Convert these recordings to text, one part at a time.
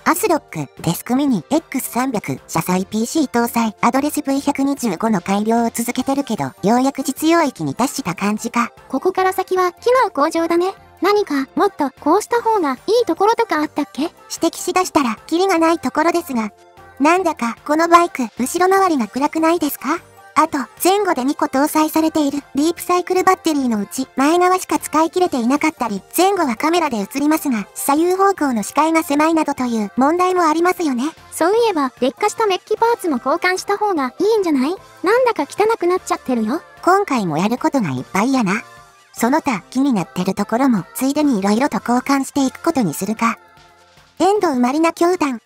アスロックデスクミニ X300 車載 PC 搭載アドレス V125 の改良を続けてるけど、ようやく実用域に達した感じか。ここから先は機能向上だね。何かもっとこうした方がいいところとかあったっけ？指摘しだしたらキリがないところですが、なんだかこのバイク後ろ回りが暗くないですか？あと、前後で2個搭載されているディープサイクルバッテリーのうち前側しか使い切れていなかったり、前後はカメラで映りますが、左右方向の視界が狭いなどという問題もありますよね。そういえば、劣化したメッキパーツも交換した方がいいんじゃない？なんだか汚くなっちゃってるよ。今回もやることがいっぱいやな。その他気になってるところもついでに色々と交換していくことにするか。遠藤マリナ教団。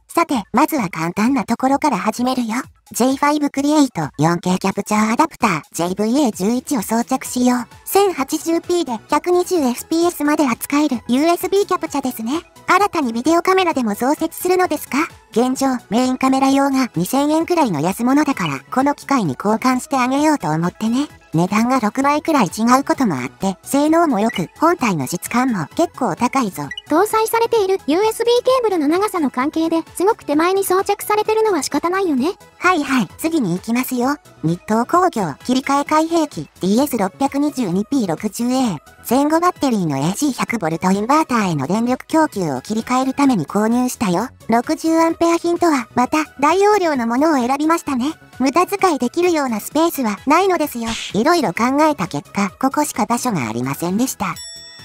さて、まずは簡単なところから始めるよ。J5 クリエイト 4K キャプチャーアダプター JVA11 を装着しよう。1080p で 120fps まで扱える USB キャプチャですね。新たにビデオカメラでも増設するのですか？現状、メインカメラ用が2000円くらいの安物だから、この機会に交換してあげようと思ってね。値段が6倍くらい違うこともあって、性能も良く、本体の質感も結構高いぞ。搭載されている USB ケーブルの長さの関係ですごく手前に装着されてるのは仕方ないよね。はいはい、次に行きますよ。日東工業切り替え開閉機 DS622P60A。前後バッテリーの AC100V インバーターへの電力供給を切り替えるために購入したよ。60A 品とは、また大容量のものを選びましたね。無駄遣いできるようなスペースはないのですよ。いろいろ考えた結果、ここしか場所がありませんでした。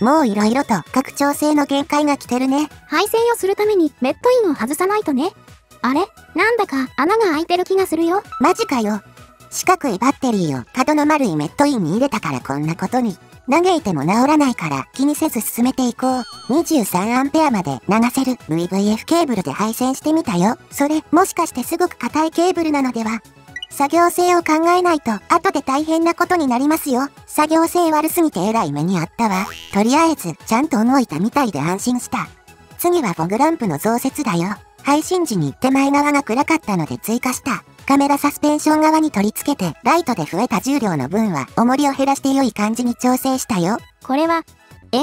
もういろいろと拡張性の限界が来てるね。配線をするためにメットインを外さないとね。あれ？なんだか穴が開いてる気がするよ。マジかよ。四角いバッテリーを角の丸いメットインに入れたからこんなことに。嘆いても治らないから気にせず進めていこう。23A まで流せる VVF ケーブルで配線してみたよ。それ、もしかしてすごく硬いケーブルなのでは？作業性を考えないと後で大変なことになりますよ。作業性悪すぎてえらい目にあったわ。とりあえず、ちゃんと動いたみたいで安心した。次はフォグランプの増設だよ。配信時に手前側が暗かったので追加した。カメラサスペンション側に取り付けて、ライトで増えた重量の分は重りを減らして良い感じに調整したよ。これは、ARGB テ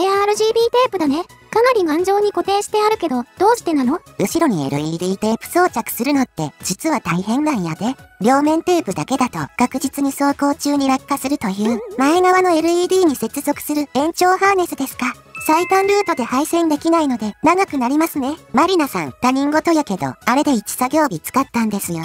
ープだね。かなり頑丈に固定してあるけど、どうしてなの？後ろに LED テープ装着するのって実は大変なんやで。両面テープだけだと確実に走行中に落下するという、前側の LED に接続する延長ハーネスですか。最短ルートで配線できないので長くなりますね。マリナさん、他人事やけど、あれで1作業日使ったんですよ。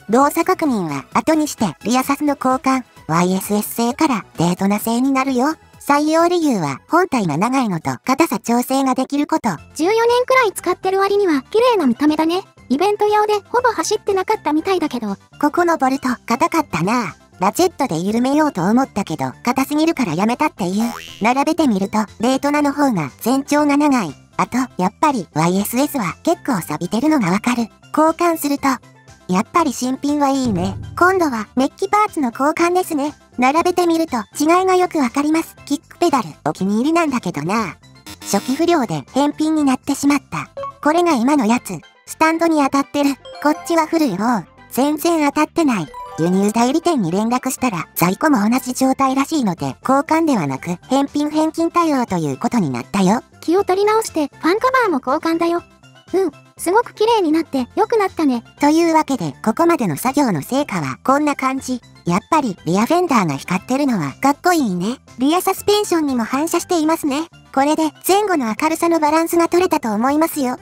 動作確認は後にしてリアサスの交換、YSS 製からデートナ製になるよ。採用理由は本体が長いのと硬さ調整ができること。14年くらい使ってる割には綺麗な見た目だね。イベント用でほぼ走ってなかったみたいだけど。ここのボルト硬かったな。ラチェットで緩めようと思ったけど硬すぎるからやめたっていう。並べてみるとデートナの方が全長が長い。あとやっぱり YSS は結構錆びてるのがわかる。交換するとやっぱり新品はいいね。今度はメッキパーツの交換ですね。並べてみると違いがよくわかります。キックペダルお気に入りなんだけどな。初期不良で返品になってしまった。これが今のやつ。スタンドに当たってる。こっちは古い方。全然当たってない。輸入代理店に連絡したら在庫も同じ状態らしいので交換ではなく返金対応ということになったよ。気を取り直してファンカバーも交換だよ。すごく綺麗になって良くなったね。というわけで、ここまでの作業の成果はこんな感じ。やっぱりリアフェンダーが光ってるのはかっこいいね。リアサスペンションにも反射していますね。これで前後の明るさのバランスが取れたと思いますよ。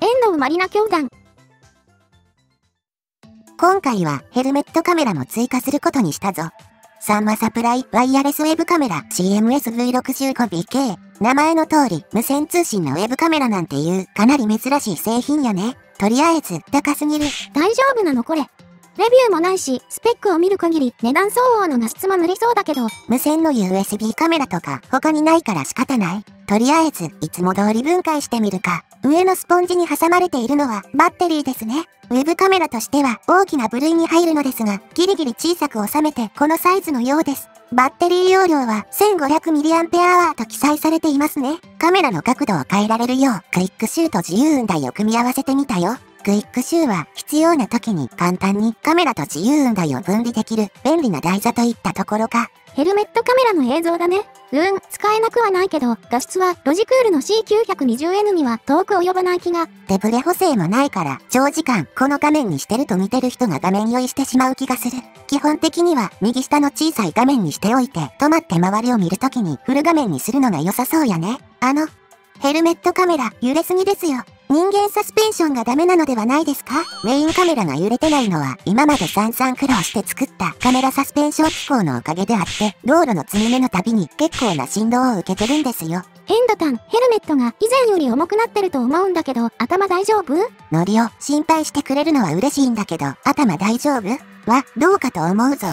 遠藤マリナ教団。今回はヘルメットカメラも追加することにしたぞ。サンマサプライワイヤレスウェブカメラ CMS-V65BK。名前の通り無線通信のウェブカメラなんていうかなり珍しい製品やね。とりあえず高すぎる。大丈夫なのこれ？レビューもないし、スペックを見る限り値段相応の画質も無理そうだけど。無線の USB カメラとか他にないから仕方ない。とりあえずいつも通り分解してみるか。上のスポンジに挟まれているのはバッテリーですね。ウェブカメラとしては大きな部類に入るのですが、ギリギリ小さく収めてこのサイズのようです。バッテリー容量は 1500mAh と記載されていますね。カメラの角度を変えられるようクイックシューと自由雲台を組み合わせてみたよ。クイックシューは必要な時に簡単にカメラと自由雲台を分離できる便利な台座といったところか。ヘルメットカメラの映像だね。使えなくはないけど、画質はロジクールの C920N には遠く及ばない気が。手ブレ補正もないから、長時間この画面にしてると見てる人が画面酔いしてしまう気がする。基本的には右下の小さい画面にしておいて、止まって周りを見るときにフル画面にするのが良さそうやね。ヘルメットカメラ揺れすぎですよ。人間サスペンションがダメなのではないですか？メインカメラが揺れてないのは今まで散々苦労して作ったカメラサスペンション機構のおかげであって、道路の積み目のたびに結構な振動を受けてるんですよ。エンドタン、ヘルメットが以前より重くなってると思うんだけど、頭大丈夫？ノリを心配してくれるのは嬉しいんだけど、頭大丈夫？はどうかと思うぞ。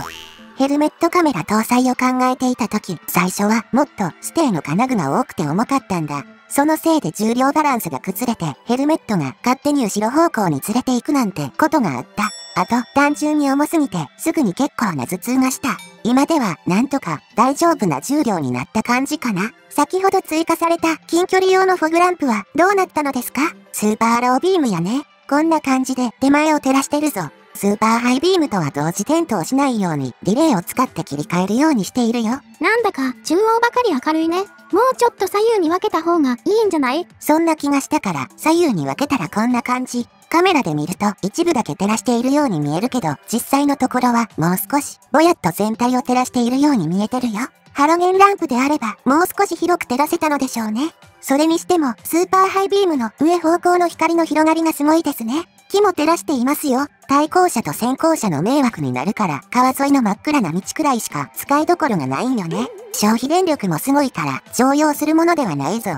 ヘルメットカメラ搭載を考えていた時、最初はもっとステーの金具が多くて重かったんだ。そのせいで重量バランスが崩れて、ヘルメットが勝手に後ろ方向に連れていくなんてことがあった。あと、単純に重すぎて、すぐに結構な頭痛がした。今では、なんとか、大丈夫な重量になった感じかな。先ほど追加された近距離用のフォグランプはどうなったのですか？スーパーロービームやね。こんな感じで手前を照らしてるぞ。スーパーハイビームとは同時点灯しないようにリレーを使って切り替えるようにしているよ。なんだか中央ばかり明るいね。もうちょっと左右に分けた方がいいんじゃない？そんな気がしたから左右に分けたらこんな感じ。カメラで見ると一部だけ照らしているように見えるけど、実際のところはもう少しぼやっと全体を照らしているように見えてるよ。ハロゲンランプであればもう少し広く照らせたのでしょうね。それにしてもスーパーハイビームの上方向の光の広がりがすごいですね。木も照らしていますよ。対向車と先行車の迷惑になるから川沿いの真っ暗な道くらいしか使いどころがないんよね。消費電力もすごいから常用するものではないぞ。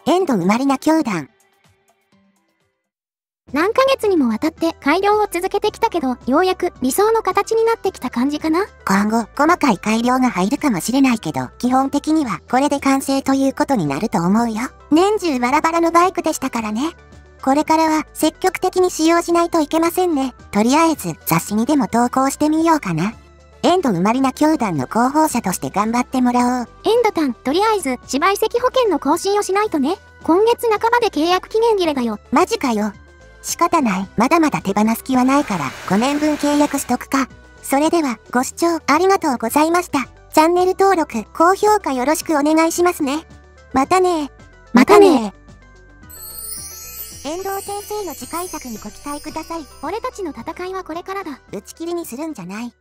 エンドウマリナ教団。何ヶ月にもわたって改良を続けてきたけど、ようやく理想の形になってきた感じかな。今後、細かい改良が入るかもしれないけど、基本的にはこれで完成ということになると思うよ。年中バラバラのバイクでしたからね。これからは積極的に使用しないといけませんね。とりあえず雑誌にでも投稿してみようかな。エンドウマリナ教団の広報者として頑張ってもらおう。エンドタン、とりあえず芝移籍保険の更新をしないとね。今月半ばで契約期限切れだよ。マジかよ。仕方ない。まだまだ手放す気はないから5年分契約しとくか。それではご視聴ありがとうございました。チャンネル登録、高評価よろしくお願いしますね。またね。またね。遠藤先生の次回作にご期待ください。俺たちの戦いはこれからだ。打ち切りにするんじゃない。